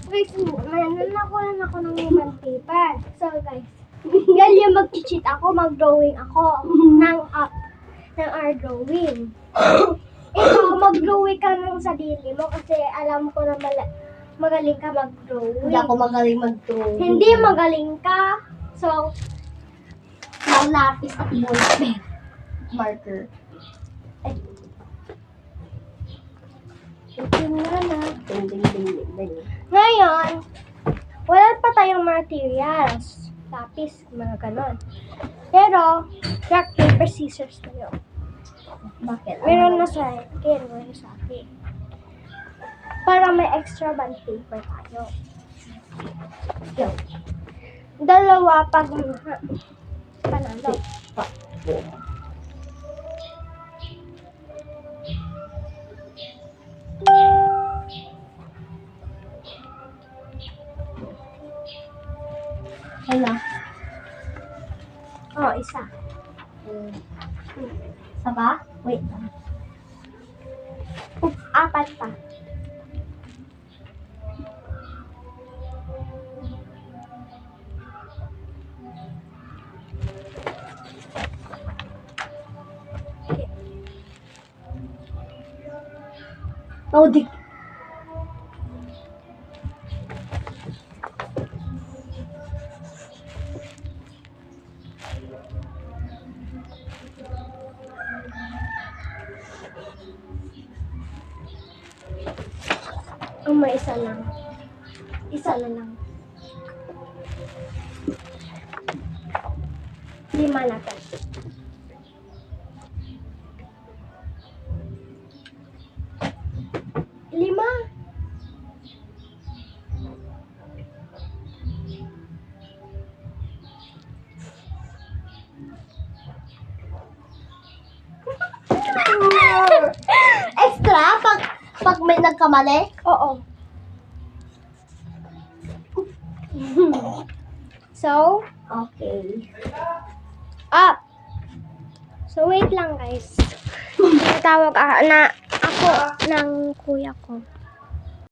guys, nanakulan ako ng human paper. So, guys, ganyan mag-cheat ako, mag-drawing ako ng our drawing. Ikaw, mag-drawing ka ng sarili mo kasi alam ko na magaling ka mag-drawing. Hindi ako magaling mag-drawing. Hindi magaling ka. So, Ang lapis at ballpen. Marker. Ay. Ding, ding, ding, ding, ding. ngayon, wala pa tayong materials. Lapis, mga ganon. Pero, rock, paper, scissors tayo. Bakit? Meron na sa akin, meron sa akin. Para may extra bond paper tayo. Yo. Dalawa pag panalo. Wala. Oh, isa. Isa ba? Wait. Apat pa. Oh, di. May isa lang. Isa na lang. 5 na to. Lima. Extra? Pag may nagkamali? Oo. So, Okay. up. So, wait lang guys. Tawag na ako ng kuya ko.